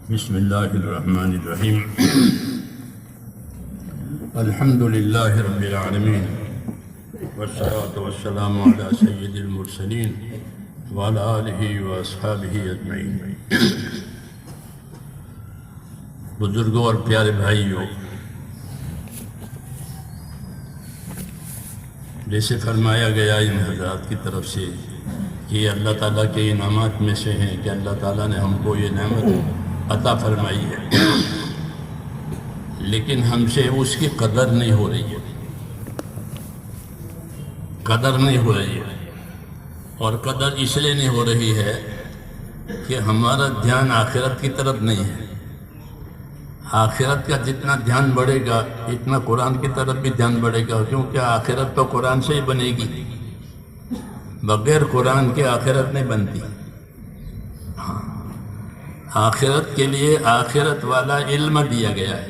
بسم اللہ الرحمن الرحیم الحمد للہ رب العالمین والصلاة والسلام علی سید المرسلین وعلی آلہ واصحابہ اجمعین۔ بزرگوں اور پیارے بھائیوں، جیسے فرمایا گیا ان حضرات کی طرف سے کہ یہ اللہ تعالیٰ کے انعامات میں سے ہیں کہ اللہ تعالیٰ نے ہم کو یہ نعمت عطا فرمائی ہے، لیکن ہم سے اس کی قدر نہیں ہو رہی ہے، قدر نہیں ہو رہی ہے۔ اور قدر اس لیے نہیں ہو رہی ہے کہ ہمارا دھیان آخرت کی طرف نہیں ہے۔ آخرت کا جتنا دھیان بڑھے گا اتنا قرآن کی طرف بھی دھیان بڑھے گا، کیونکہ آخرت تو قرآن سے ہی بنے گی، بغیر قرآن کے آخرت نہیں بنتی۔ آخرت کے لیے آخرت والا علم دیا گیا ہے،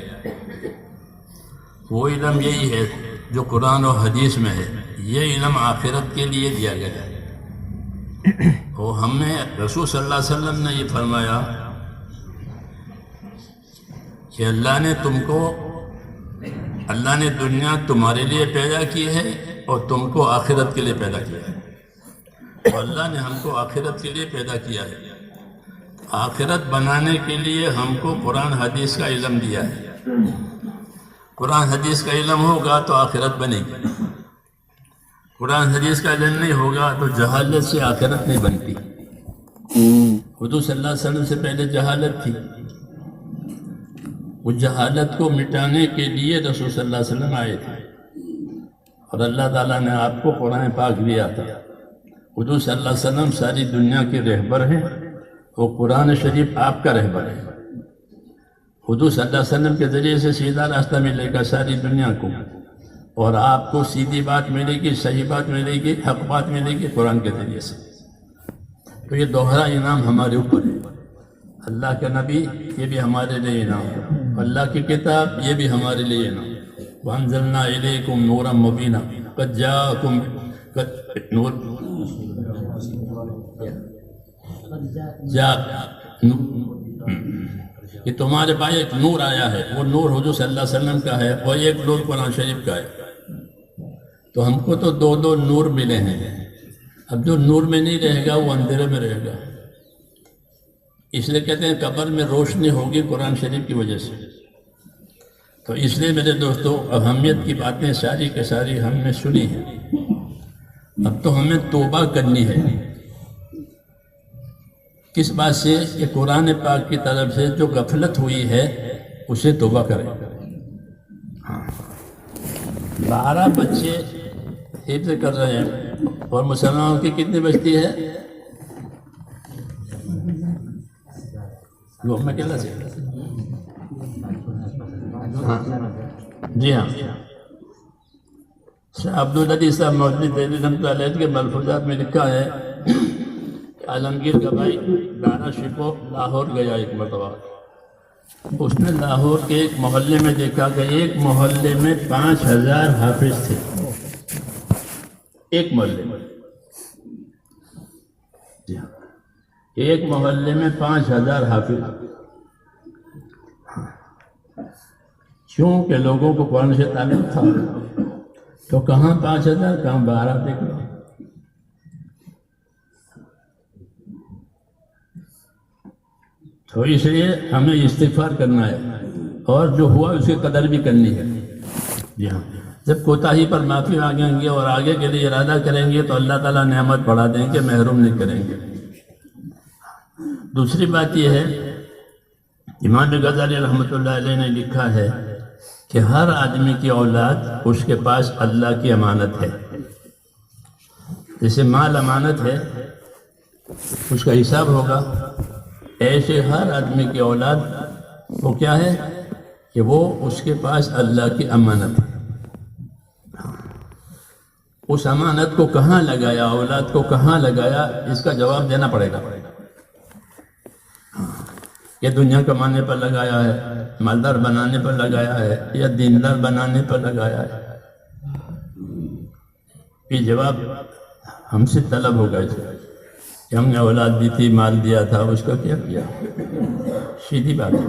وہ علم یہی ہے جو قرآن و حدیث میں ہے، یہ علم آخرت کے لیے دیا گیا ہے۔ وہ ہمیں رسول صلی اللہ علیہ وسلم نے یہ فرمایا کہ اللہ نے دنیا تمہارے لیے پیدا کی ہے اور تم کو آخرت کے لیے پیدا کیا ہے، اور اللہ نے ہم کو آخرت کے لیے پیدا کیا ہے۔ آخرت بنانے کے لیے ہم کو قرآن حدیث کا علم دیا ہے۔ قرآن حدیث کا علم ہوگا تو آخرت بنے گی، قرآن حدیث کا علم نہیں ہوگا تو جہالت سے آخرت نہیں بنتی۔ حضور صلی اللہ علیہ وسلم سے پہلے جہالت تھی، اس جہالت کو مٹانے کے لیے رسول صلی اللہ علیہ وسلم آئے تھے، اور اللہ تعالیٰ نے آپ کو قرآن پاک دیا تھا۔ حضور صلی اللہ علیہ وسلم ساری دنیا کے رہبر ہیں، وہ قرآن شریف آپ کا رہبر ہے۔ حضور صلی اللہ علیہ وسلم کے ذریعے سے سیدھا راستہ ملے گا ساری دنیا کو، اور آپ کو سیدھی بات ملے گی، صحیح بات ملے گی، حق بات ملے گی قرآن کے ذریعے سے۔ تو یہ دوہرا انعام ہمارے اوپر ہے۔ اللہ کا نبی یہ بھی ہمارے لیے انعام ہے، اللہ کی کتاب یہ بھی ہمارے لیے انعام ہے۔ وَأَنزَلْنَا إِلَيْكُمْ نُورًا مُبِينًا قَدْ جَاءَكُمْ نور کہ تمہارے پاس ایک نور آیا ہے، وہ نور حضور صلی اللہ علیہ وسلم کا ہے، اور ایک نور قرآن شریف کا ہے۔ تو ہم کو تو دو نور ملے ہیں۔ اب جو نور میں نہیں رہے گا وہ اندھیرے میں رہے گا، اس لیے کہتے ہیں قبر میں روشنی ہوگی قرآن شریف کی وجہ سے۔ تو اس لیے میرے دوستو، اہمیت کی باتیں ساری کے ساری ہم نے سنی ہیں، اب تو ہمیں توبہ کرنی ہے۔ کس بات سے؟ کہ قرآن پاک کی طرف سے جو غفلت ہوئی ہے اسے توبہ کریں۔ 12 بچے حفظ کر رہے ہیں، اور مسلمانوں کی کتنی بچتی ہے؟ میں کہنا چاہیے جی ہاں، عبدالعزیز صاحب مولوی دہلوی رحمۃ اللہ علیہ کے ملفوظات میں لکھا ہے کہ عالمگیر کا بھائی دانا شکو لاہور گیا ایک مرتبہ، اس نے لاہور کے ایک محلے میں دیکھا کہ ایک محلے میں 5000 حافظ تھے، ایک محلے میں، جی ہاں، ایک محلے میں 5000 حافظ، چونکہ لوگوں کو قرآن سے تعلق تھا، تو کہاں 5000 کہاں 12 دیکھ لو۔ تو اس لیے ہمیں استغفار کرنا ہے، اور جو ہوا اس کی قدر بھی کرنی ہے۔ جی ہاں، جب کوتاہی پر معافی مانگیں گے اور آگے کے لیے ارادہ کریں گے تو اللہ تعالیٰ نعمت بڑھا دیں گے، محروم نہیں کریں گے۔ دوسری بات یہ ہے، امام غزالی رحمۃ اللہ علیہ نے لکھا ہے کہ ہر آدمی کی اولاد اس کے پاس اللہ کی امانت ہے، جیسے مال امانت ہے اس کا حساب ہوگا، ایسے ہر آدمی کی اولاد وہ کیا ہے کہ وہ اس کے پاس اللہ کی امانت ہے۔ اس امانت کو کہاں لگایا، اولاد کو کہاں لگایا، اس کا جواب دینا پڑے گا۔ یہ دنیا کمانے پر لگایا ہے، مالدار بنانے پر لگایا ہے، یا دیندار بنانے پر لگایا ہے، یہ جواب ہم سے طلب ہوگا۔ کہ ہم نے اولاد دی تھی، مال دیا تھا، اس کا کیا کیا؟ سیدھی بات ہے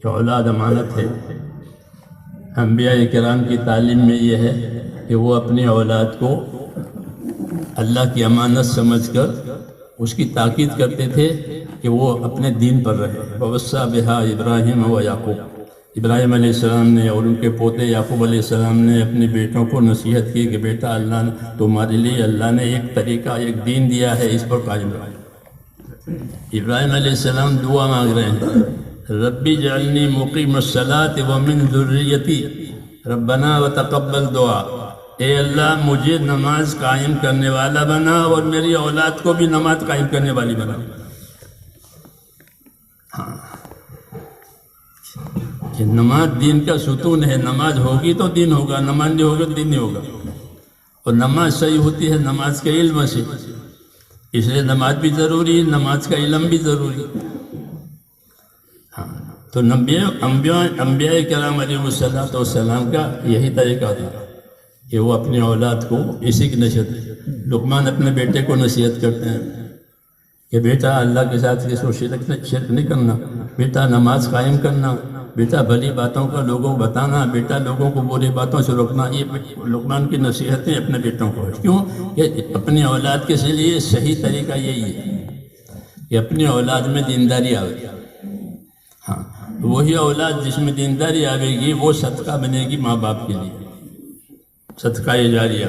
کہ اولاد امانت ہے۔ انبیاء کرام کی تعلیم میں یہ ہے کہ وہ اپنی اولاد کو اللہ کی امانت سمجھ کر اس کی تاکید کرتے تھے کہ وہ اپنے دین پر رہے۔ وَوَصَّى بِهَا ابراہیم و یعقوب، ابراہیم علیہ السلام نے اور ان کے پوتے یعقوب علیہ السلام نے اپنے بیٹوں کو نصیحت کی کہ بیٹا اللہ نے تمہارے لیے اللہ نے ایک طریقہ، ایک دین دیا ہے، اس پر قائم رہو۔ ابراہیم علیہ السلام دعا مانگ رہے ہیں، ربی جعلنی مقیم الصلاۃ ومن ذریتی ربنا وتقبل دعا، اے اللہ مجھے نماز قائم کرنے والا بنا اور میری اولاد کو بھی نماز قائم کرنے والی بنا۔ ہاں، کہ نماز دین کا ستون ہے، نماز ہوگی تو دین ہوگا، نماز نہیں ہوگا تو دین نہیں ہوگا۔ اور نماز صحیح ہوتی ہے نماز کے علم سے، اس لیے نماز بھی ضروری ہے، نماز کا علم بھی ضروری ہے۔ ہاں، تو انبیاء کرام علیہ السلام کا یہی طریقہ تھا کہ وہ اپنی اولاد کو اسی کی نصیحت، لقمان اپنے بیٹے کو نصیحت کرتے ہیں کہ بیٹا اللہ کے ساتھ کسی کو شرک نہیں کرنا، بیٹا نماز قائم کرنا، بیٹا بھلی باتوں کا لوگوں کو بتانا، بیٹا لوگوں کو بری باتوں سے روکنا۔ یہ لقمان کی نصیحتیں اپنے بیٹوں کو، کیوں کہ اپنی اولاد کے لیے صحیح طریقہ یہی ہے کہ اپنی اولاد میں دینداری آئے۔ ہاں، وہی اولاد جس میں دینداری آئے گی وہ صدقہ بنے گی ماں باپ کے لیے، صدقہ جاریہ،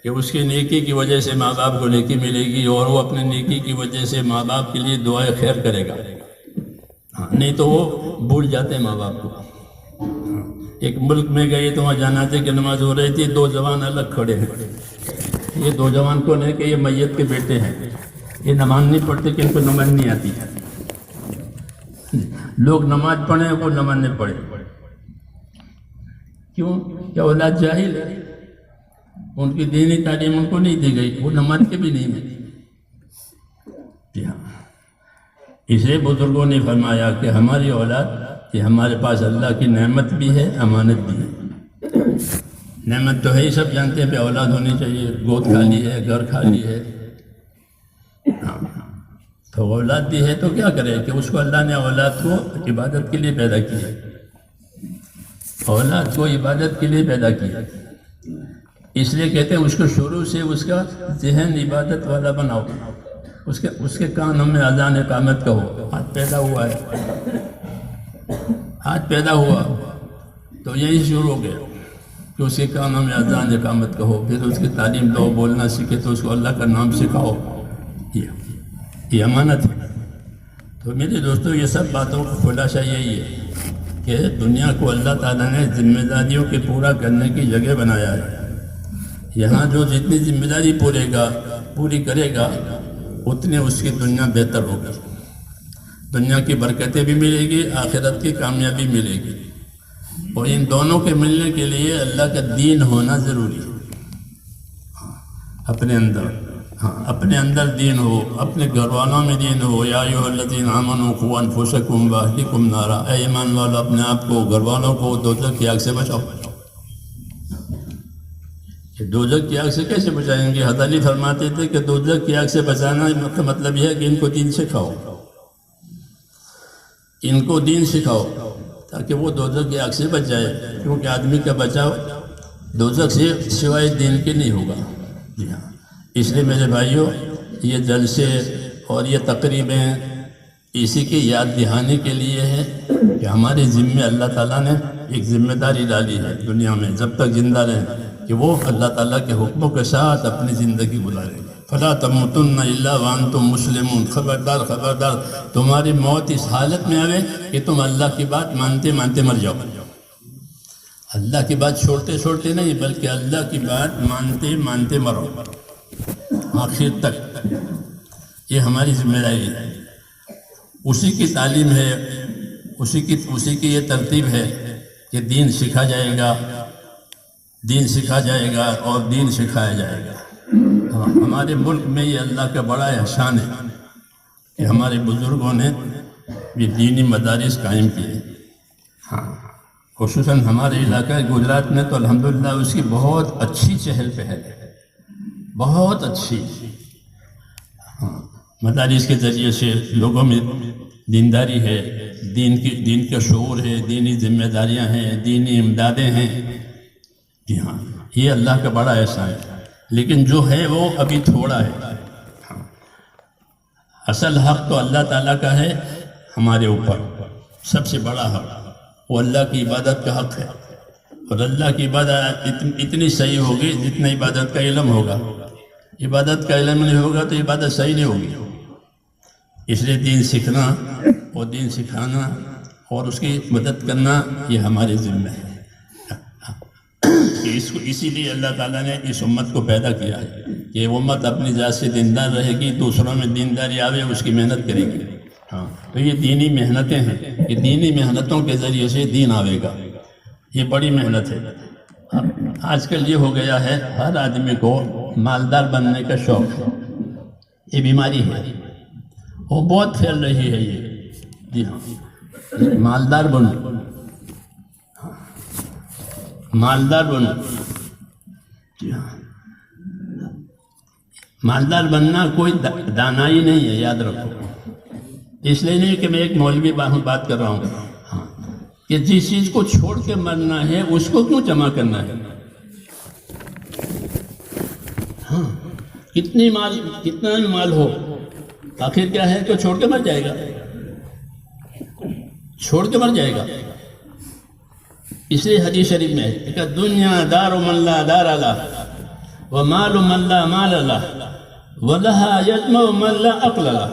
کہ اس کی نیکی کی وجہ سے ماں باپ کو نیکی ملے گی اور وہ اپنے نیکی کی وجہ سے ماں باپ کے لیے دعائیں خیر کرے گا۔ ہاں، نہیں تو وہ بھول جاتے ہیں ماں باپ کو۔ ایک ملک میں گئے تو وہاں جنازے کی نماز ہو رہی تھی، دو جوان الگ کھڑے ہیں۔ یہ دو جوان کون ہے کہ یہ میت کے بیٹے ہیں، یہ نماز نہیں پڑھتے کہ ان کو نماز نہیں آتی۔ لوگ نماز پڑھیں وہ نماز نہیں پڑھے، کیوں کہ اولاد جاہل ہے، ان کی دینی تعلیم ان کو نہیں دی گئی، وہ نماز کے بھی نہیں ملی۔ جی ہاں، اس لیے بزرگوں نے فرمایا کہ ہماری اولاد کہ ہمارے پاس اللہ کی نعمت بھی ہے، امانت بھی ہے۔ نعمت تو ہے ہی، سب جانتے ہیں کہ اولاد ہونی چاہیے، گود خالی ہے، گھر خالی ہے۔ ہاں، تو اولاد بھی ہے تو کیا کرے کہ اس کو اللہ نے اولاد کو عبادت کے لیے پیدا کیا، اولاد کو عبادت کے لیے پیدا کیا۔ اس لیے کہتے ہیں اس کو شروع سے اس کا ذہن عبادت والا بناؤ، اس کے کانوں میں اذان اقامت کا ہو۔ آج پیدا ہوا ہے، آج پیدا ہوا تو یہی شروع ہو گیا کہ اس کے کانوں میں اذان اقامت کا ہو، پھر اس کی تعلیم دو، بولنا سیکھے تو اس کو اللہ کا نام سکھاؤ۔ یہ امانت ہے۔ تو میرے دوستو، یہ سب باتوں کا خلاصہ یہی ہے کہ دنیا کو اللہ تعالیٰ نے ذمہ داریوں کے پورا کرنے کی جگہ بنایا ہے۔ یہاں جو جتنی ذمہ داری پوری کرے گا اتنے اس کی دنیا بہتر ہوگی، دنیا کی برکتیں بھی ملے گی، آخرت کی کامیابی ملے گی۔ اور ان دونوں کے ملنے کے لیے اللہ کا دین ہونا ضروری ہے۔ اپنے اندر دین ہو، اپنے گھر والوں میں دین ہو۔ یا ایھا الذین آمنوا قوا انفسکم واہلکم نارا، اے ایمان والو اپنے آپ کو، گھر والوں کو دوزخ کی آگ سے بچاؤ۔ دوزخ کی آگ سے کیسے بچائیں گے؟ حضرت علی فرماتے تھے کہ دوزخ کی آگ سے بچانا کا مطلب یہ ہے کہ ان کو دین سکھاؤ، ان کو دین سکھاؤ تاکہ وہ دوزخ کی آگ سے بچ جائے، کیونکہ آدمی کا بچاؤ دوزخ سے سوائے دین کے نہیں ہوگا۔ جی ہاں، اس لیے میرے بھائیوں، یہ جلسے اور یہ تقریبیں اسی کی یاد دہانی کے لیے ہے کہ ہمارے ذمے اللہ تعالیٰ نے ایک ذمہ داری ڈالی ہے دنیا میں، جب تک زندہ رہیں، کہ وہ اللہ تعالیٰ کے حکموں کے ساتھ اپنی زندگی گزاریں۔ فَلَا تَمُوتُنَّ إِلَّا وَأَنْتُمْ مُسْلِمُونَ، خبردار تمہاری موت اس حالت میں آئے کہ تم اللہ کی بات مانتے مر جاؤ۔ اللہ کی بات چھوڑتے نہیں، بلکہ اللہ کی بات مانتے مرو آخر تک۔ یہ ہماری ذمہ داری ہے، اسی کی تعلیم ہے، اسی کی یہ ترتیب ہے کہ دین سکھا جائے گا اور دین سکھایا جائے گا۔ ہمارے ملک میں یہ اللہ کا بڑا احسان ہے کہ ہمارے بزرگوں نے یہ دینی مدارس قائم کیے۔ ہاں، خصوصاً ہمارے علاقہ گجرات میں تو الحمدللہ اس کی بہت اچھی چہل پہل ہے، بہت اچھی۔ مدارس کے ذریعے سے لوگوں میں دینداری ہے، دین کا شعور ہے، دینی ذمہ داریاں ہیں، دینی امدادیں ہیں. جی ہاں، یہ اللہ کا بڑا احسان ہے، لیکن جو ہے وہ ابھی تھوڑا ہے. اصل حق تو اللہ تعالیٰ کا ہے ہمارے اوپر، سب سے بڑا حق وہ اللہ کی عبادت کا حق ہے. اور اللہ کی عبادت اتنی صحیح ہوگی جتنا عبادت کا علم ہوگا. عبادت کا علم نہیں ہوگا تو عبادت صحیح نہیں ہوگی. اس لیے دین سیکھنا اور دین سکھانا اور اس کی مدد کرنا یہ ہمارے ذمہ ہے. اسی لیے اللہ تعالیٰ نے اس امت کو پیدا کیا ہے کہ یہ امت اپنی ذات سے دیندار رہے گی، دوسروں میں دینداری آوے اس کی محنت کرے گی. ہاں، تو یہ دینی محنتیں ہیں، یہ دینی محنتوں کے ذریعے سے دین آوے گا. یہ بڑی محنت ہے. آج کل یہ ہو گیا ہے ہر آدمی کو مالدار بننے کا شوق. یہ بیماری ہے، وہ بہت پھیل رہی ہے. یہ جی ہاں، مالدار بنو، مالدار بنو. جی ہاں، مالدار بننا کوئی دانائی نہیں ہے، یاد رکھو. اس لیے نہیں کہ میں ایک مولوی بات کر رہا ہوں ہاں کہ جس چیز کو چھوڑ کے مرنا ہے اس کو کیوں جمع کرنا ہے. ہاں، کتنا مال ہو، آخر کیا ہے کہ چھوڑ کے مر جائے گا، چھوڑ کے مر جائے گا. اس لیے حدیث شریف میں ہے کہ دنیا دار من لا دار لہ ومال من لا مال لہ ولہا یجمع من لا عقل لہ.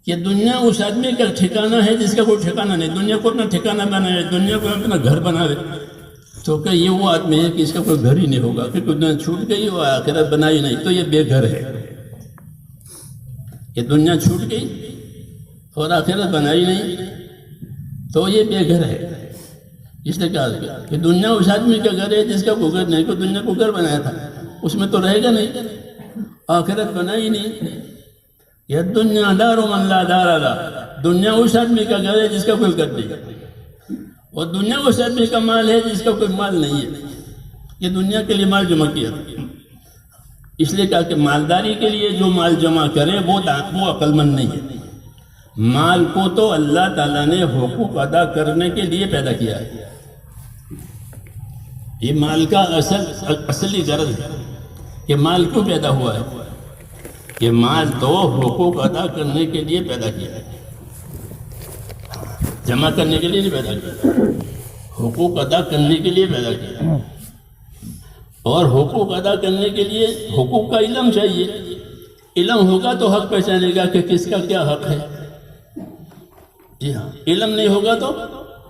کہ دنیا اس آدمی کا ٹھکانہ ہے جس کا کوئی ٹھکانہ نہیں. دنیا کو اپنا ٹھکانہ بنائے، دنیا کو اپنا گھر بنائے، تو کہ یہ وہ آدمی ہے کہ اس کا کوئی گھر ہی نہیں ہوگا، کہ دنیا چھوٹ گئی اور آخرت بنائی نہیں تو یہ بے گھر ہے. کہ دنیا چھوٹ گئی اور آخرت بنائی نہیں تو یہ بے گھر ہے. اس نے کہا کہ دنیا اس آدمی کا گھر ہے جس کا کوئی گھر نہیں، کہ دنیا کو گھر بنایا تھا اس میں تو رہے گا نہیں، آخرت بنائی نہیں. یہ دنیا دار من لا دار لہ، دنیا اس آدمی کا گھر ہے جس کا کوئی گھر نہیں، اور دنیا اس آدمی کا مال ہے جس کا کوئی مال نہیں ہے. یہ دنیا کے لیے مال جمع کیا. اس لیے کہا کہ مالداری کے لیے جو مال جمع کرے وہ عقل مند نہیں ہے. مال کو تو اللہ تعالیٰ نے حقوق ادا کرنے کے لیے پیدا کیا ہے. یہ مال کا اصلی غرض ہے کہ مال کیوں پیدا ہوا ہے. کہ مال تو حقوق ادا کرنے کے لیے پیدا کیا ہے، جمع کرنے کے لیے نہیں پیدا کیا، حقوق ادا کرنے کے لیے پیدا کیا. اور حقوق ادا کرنے کے لیے حقوق کا علم چاہیے. علم ہوگا تو حق پہچانے گا کہ کس کا کیا حق ہے. جی ہاں، علم نہیں ہوگا تو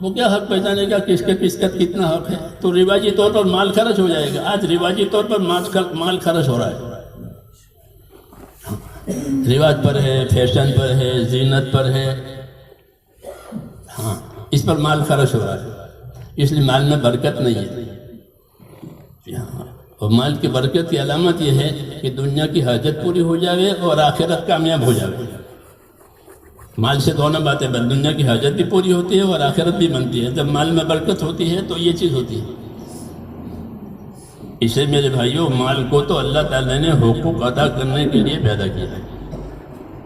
وہ کیا حق پہچانے گا کس کا کتنا حق ہے. تو رواجی طور پر مال خرچ ہو جائے گا. آج رواجی طور پر مال خرچ ہو رہا ہے، رواج پر ہے، فیشن پر ہے، زینت پر ہے. ہاں، اس پر مال خرچ ہو رہا ہے. اس لیے مال میں برکت نہیں ہے. اور مال کی برکت کی علامت یہ ہے کہ دنیا کی حاجت پوری ہو جائے اور آخرت کامیاب ہو جائے. مال سے دونوں باتیں بن، دنیا کی حاجت بھی پوری ہوتی ہے اور آخرت بھی بنتی ہے. جب مال میں برکت ہوتی ہے تو یہ چیز ہوتی ہے. اسے میرے بھائیوں، مال کو تو اللہ تعالیٰ نے حقوق ادا کرنے کے لیے پیدا کیا ہے،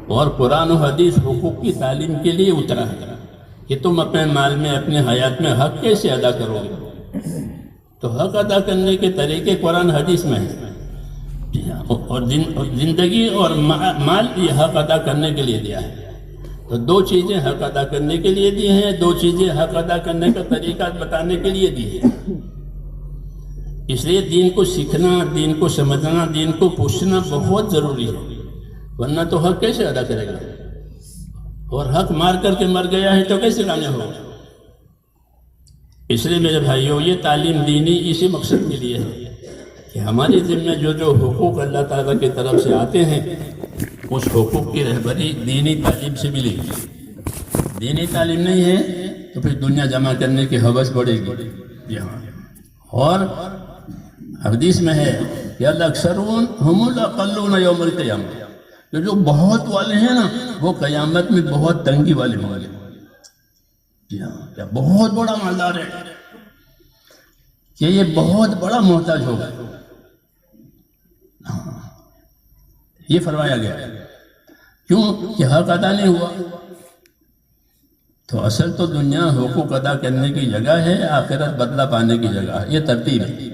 اور قرآن و حدیث حقوق کی تعلیم کے لیے اترا ہے کہ تم اپنے مال میں، اپنے حیات میں حق کیسے ادا کرو گے. تو حق ادا کرنے کے طریقے قرآن حدیث میں ہیں، اور زندگی اور مال یہ حق ادا کرنے کے لیے دیا ہے. تو دو چیزیں حق ادا کرنے کے لیے دی ہیں، دو چیزیں حق ادا کرنے کا طریقہ بتانے کے لیے دی ہیں. اس لیے دین کو سیکھنا، دین کو سمجھنا، دین کو پوچھنا بہت ضروری ہے، ورنہ تو حق کیسے ادا کرے گا. اور حق مار کر کے مر گیا ہے تو کیسے کامیاب ہوگا. اس لیے میرے بھائیوں، یہ تعلیم دینی اسی مقصد کے لیے ہے کہ ہماری ذمہ جو حقوق اللہ تعالیٰ کی طرف سے آتے ہیں اس حقوق کی رہبری دینی تعلیم سے ملے گی. دینی تعلیم نہیں ہے تو پھر دنیا جمع کرنے کی ہوس بڑھے گی. جی ہاں، اور حدیث میں ہے کہ الاکثرون هم الاقلون یوم القیامہ، جو بہت والے ہیں نا وہ قیامت میں بہت تنگی والے ہوں گے. جی ہاں، کیا بہت بڑا مالدار ہے کہ یہ بہت بڑا محتاج ہوگا. یہ فرمایا گیا. کیوں کہ حق ادا نہیں ہوا. تو اصل تو دنیا حقوق ادا کرنے کی جگہ ہے، آخرت بدلہ پانے کی جگہ ہے، یہ ترتیب ہے.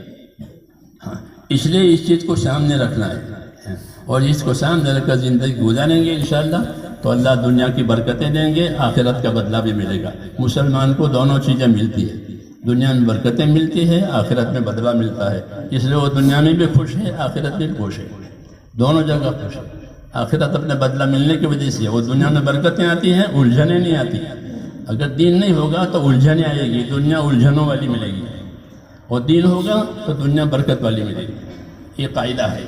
ہاں، اس لیے اس چیز کو سامنے رکھنا ہے، اور اس کو سامنے رکھ کر زندگی گزاریں گے انشاءاللہ تو اللہ دنیا کی برکتیں دیں گے، آخرت کا بدلہ بھی ملے گا. مسلمان کو دونوں چیزیں ملتی ہے، دنیا میں برکتیں ملتی ہے، آخرت میں بدلہ ملتا ہے. اس لیے وہ دنیا میں بھی خوش ہے، آخرت میں بھی خوش ہے، دونوں جگہ خوش ہے. آخرت اپنے بدلہ ملنے کی وجہ سے، وہ دنیا میں برکتیں آتی ہیں، الجھنیں نہیں آتی. اگر دین نہیں ہوگا تو الجھنیں آئے گی، دنیا الجھنوں والی ملے گی، اور دین ہوگا تو دنیا برکت والی ملے گی. یہ قاعدہ ہے.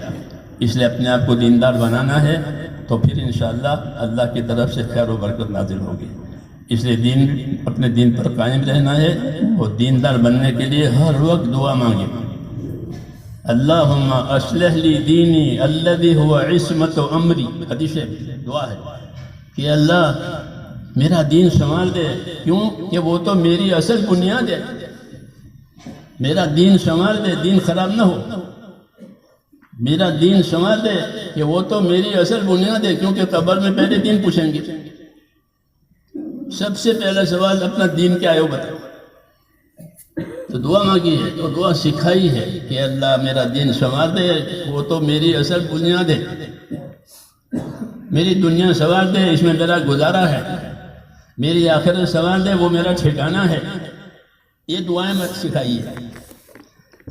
اس لیے اپنے آپ کو دیندار بنانا ہے، تو پھر انشاءاللہ اللہ کی طرف سے خیر و برکت نازل ہوگی. اس لیے اپنے دین پر قائم رہنا ہے، اور دیندار بننے کے لیے ہر وقت دعا مانگے. اللہم اصلح لی دینی الذی هو عصمت امری، حدیث دعا ہے کہ اللہ میرا دین سنوار دے. کیوں کہ وہ تو میری اصل بنیاد ہے. میرا دین سنوار دے، دین خراب نہ ہو. میرا دین سنوار دے کہ وہ تو میری اصل بنیاد ہے، کیونکہ قبر میں پہلے دین پوچھیں گے. سب سے پہلا سوال اپنا دین کیا ہے وہ بتاؤ. تو دعا مانگی ہے، تو دعا سکھائی ہے کہ اللہ میرا دین سنوار دے، وہ تو میری اصل بنیاد ہے. میری دنیا سنوار دے، اس میں میرا گزارا ہے. میری آخرت سنوار دے، وہ میرا ٹھکانہ ہے. یہ دعائیں میں سکھائی ہے.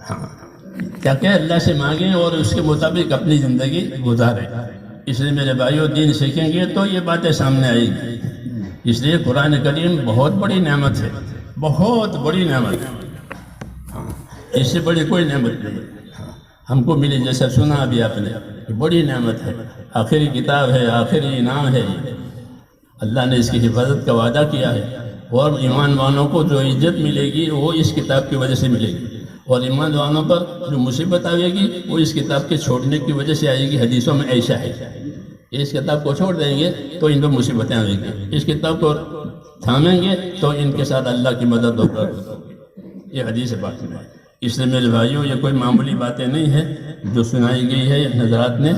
ہاں، کیا کہ اللہ سے مانگیں اور اس کے مطابق اپنی زندگی گزاریں. اس لیے میرے بھائیو، دین سیکھیں گے تو یہ باتیں سامنے آئے گی. اس لیے قرآن کریم بہت بڑی نعمت ہے، بہت بڑی نعمت ہے. اس سے بڑی کوئی نعمت نہیں ہم کو ملی. جیسا سنا ابھی آپ نے، بڑی نعمت ہے، آخری کتاب ہے، آخری انعام ہے. اللہ نے اس کی حفاظت کا وعدہ کیا ہے، اور ایمان والوں کو جو عزت ملے گی وہ اس کتاب کی وجہ سے ملے گی، اور ایمان والوں پر جو مصیبت آئے گی وہ اس کتاب کے چھوڑنے کی وجہ سے آئے گی. حدیثوں میں ایسا ہے، اس کتاب کو چھوڑ دیں گے تو ان پر مصیبتیں آئیں گی، اس کتاب کو تھامیں گے تو ان کے ساتھ اللہ کی مدد ہوگا. یہ حدیث بات ہے. اس لیے میرے بھائیوں، یہ کوئی معمولی باتیں نہیں ہے جو سنائی گئی ہے. حضرات نے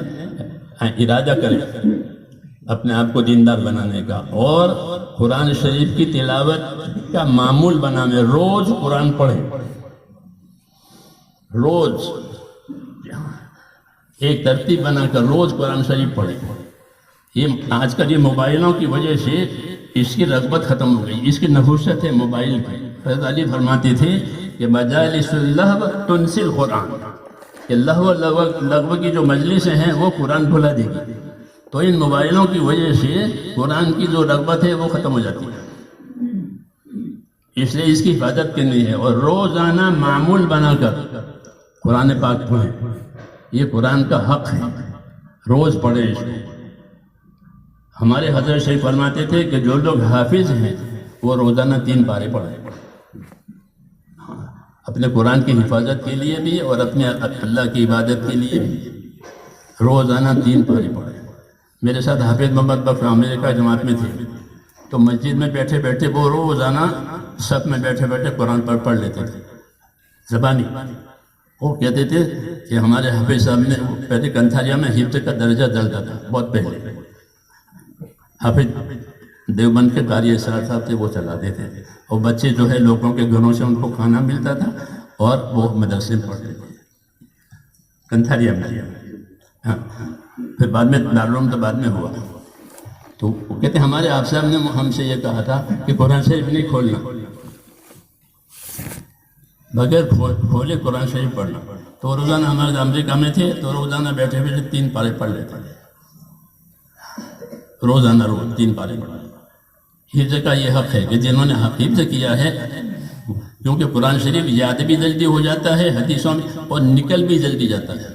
ارادہ کریں اپنے آپ کو دیندار بنانے کا، اور قرآن شریف کی تلاوت کا معمول بنانے. روز قرآن پڑھیں، روز ایک ترتیب بنا کر روز قرآن شریف پڑھیں. یہ آج کل یہ موبائلوں کی وجہ سے اس کی رغبت ختم ہو گئی، اس کی نفوست ہے موبائل کی. حضرت علی فرماتے تھے کہ مجالس اللہو تنسی القرآن، کہ لہو لغو کی جو مجلسیں ہیں وہ قرآن بھلا دے گی. تو ان موبائلوں کی وجہ سے قرآن کی جو رغبت ہے وہ ختم ہو جاتی ہے. اس لیے اس کی حفاظت کرنی ہے، اور روزانہ معمول بنا کر قرآن پاک پڑھیں. یہ قرآن کا حق ہے، روز پڑھیں اس کو. ہمارے حضرت شریف فرماتے تھے کہ جو لوگ حافظ ہیں وہ روزانہ 3 پارے پڑھیں، اپنے قرآن کی حفاظت کے لیے بھی اور اپنے اللہ کی عبادت کے لیے بھی. روزانہ 3 پارے پڑھیں. میرے ساتھ حافظ محمد بخش امریکہ جماعت میں تھے، تو مسجد میں بیٹھے بیٹھے وہ روزانہ صف میں بیٹھے بیٹھے قرآن پڑھ لیتے تھے زبانی. وہ کہتے تھے کہ ہمارے حافظ صاحب نے پہلے کنتھاریا میں حفظ کا درجہ چلتا تھا بہت پہلے. حافظ دیوبند کے قاری اسرار صاحب تھے، وہ چلاتے تھے، اور بچے جو ہے لوگوں کے گھروں سے ان کو کھانا ملتا تھا اور وہ مدرسے میں پڑھتے تھے کنتھاریا میں. ہاں، پھر بعد میں دارالعلوم تو بعد میں ہوا. تو وہ کہتے ہیں ہمارے آپ صاحب نے ہم سے یہ کہا تھا کہ قرآن شریف نہیں کھولنا، بغیر کھولے قرآن شریف پڑھنا. تو روزانہ ہمارے امریکہ میں تھے تو روزانہ بیٹھے بیٹھے 3 پارے پڑھ لیتے تھے. روزانہ 3 پارے پڑھنا. حفظ کا یہ حق ہے کہ جنہوں نے حفظ کیا ہے، کیونکہ قرآن شریف یاد بھی جلدی ہو جاتا ہے حدیثوں میں، اور نکل بھی جلدی جاتا ہے.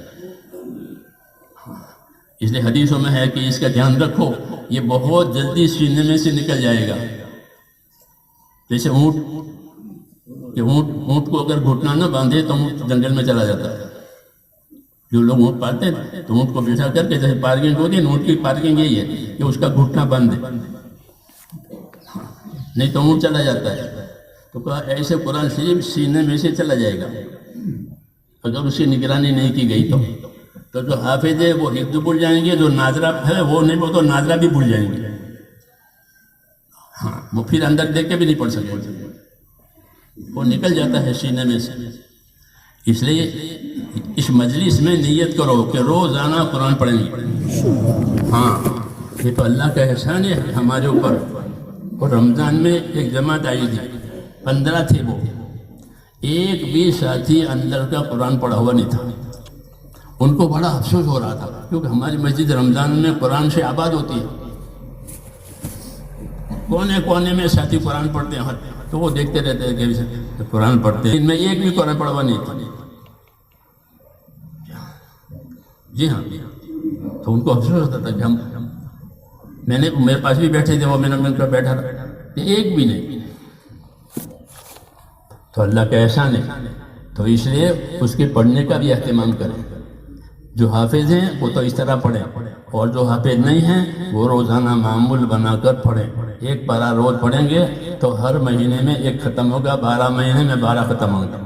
اس لیے حدیثوں میں ہے کہ اس کا دھیان رکھو، یہ بہت جلدی سینے میں سے نکل جائے گا. جیسے اونٹ کو اگر گھٹنا نہ باندھے تو اونٹ جنگل میں چلا جاتا ہے. جو لوگ اونٹ پالتے ہیں تو اونٹ کو بٹھا کر کے جیسے پارکنگ ہوتی ہے، اونٹ کی پارکنگ یہی ہے کہ اس کا گھٹنا بند ہے، نہیں تو اونٹ چلا جاتا ہے. تو کہا ایسے قرآن شریف سینے میں سے چلا جائے گا اگر اس کی نگرانی نہیں کی گئی تو. تو جو حافظ ہے وہ حفظ بھول جائیں گے، جو ناظرہ ہے وہ نہیں، وہ تو ناظرہ بھی بھول جائیں گے. ہاں وہ پھر اندر دیکھ کے بھی نہیں پڑھ سکتے، وہ نکل جاتا ہے سینے میں سے. اس لیے اس مجلس میں نیت کرو کہ روزانہ قرآن پڑھیں گے. ہاں یہ تو اللہ کا احسان ہے ہمارے اوپر. اور رمضان میں ایک جماعت آئی تھی، 15 تھے وہ، ایک بھی ساتھی اندر کا قرآن پڑھا ہوا نہیں تھا. ان کو بڑا افسوس ہو رہا تھا کیونکہ ہماری مسجد رمضان میں قرآن سے آباد ہوتی ہے، کونے کونے میں ساتھی قرآن پڑھتے ہیں، تو وہ دیکھتے رہتے ہیں کہ قرآن پڑھتے ہیں، ان میں ایک بھی قرآن پڑھا ہوا نہیں تھا. جی ہاں، تو ان کو افسوس ہوتا تھا کہ میرے پاس بھی بیٹھے تھے، وہ میں نے ان کا بیٹھا رہا کہ ایک بھی نہیں. تو اللہ کا احسان ہے. تو اس لیے اس کے پڑھنے کا بھی اہتمام کریں. جو حافظ ہیں وہ تو اس طرح پڑھیں، اور جو حافظ نہیں ہیں وہ روزانہ معمول بنا کر پڑھیں. ایک پارہ روز پڑھیں گے تو ہر مہینے میں ایک ختم ہوگا، 12 مہینے میں 12 ختم ہوگا.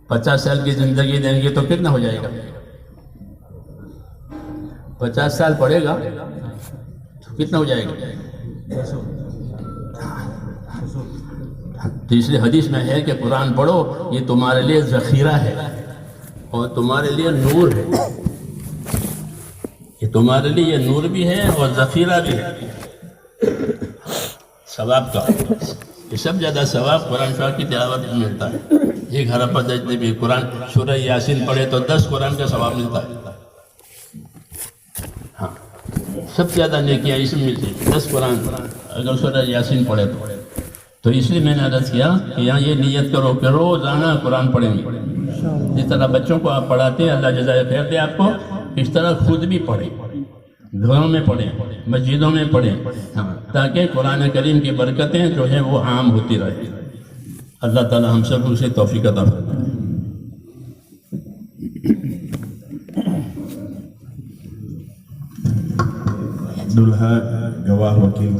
50 سال کی زندگی دیں گے تو کتنا ہو جائے گا؟ 50 سال پڑھے گا تو کتنا ہو جائے گا؟ تیسری حدیث میں ہے کہ قرآن پڑھو، یہ تمہارے لیے ذخیرہ ہے اور تمہارے لیے نور ہے. یہ تمہارے لیے یہ نور بھی ہے اور ذخیرہ بھی ہے ثواب کا. یہ سب زیادہ ثواب قرآن شاہ کی تلاوت میں ملتا ہے. ایک ہر جتنے بھی قرآن سورہ یاسین پڑھے تو 10 قرآن کا ثواب ملتا ہے. ہاں سب سے زیادہ نیکیاں اس میں ملتی ہیں 10 قرآن اگر سورہ یاسین پڑھے تو اس لیے میں نے عرض کیا کہ یہاں یہ نیت کرو کہ روزانہ قرآن پڑھیں گے. جس طرح بچوں کو آپ پڑھاتے ہیں، اللہ جزائے خیر دے آپ کو، اس طرح خود بھی پڑھیں، گھروں میں پڑھیں، مسجدوں میں پڑھیں، تاکہ قرآن کریم کی برکتیں جو ہیں وہ عام ہوتی رہے. اللہ تعالی ہم سب کو اسے توفیق عطا فرمائے. دلہا گواہ وکیل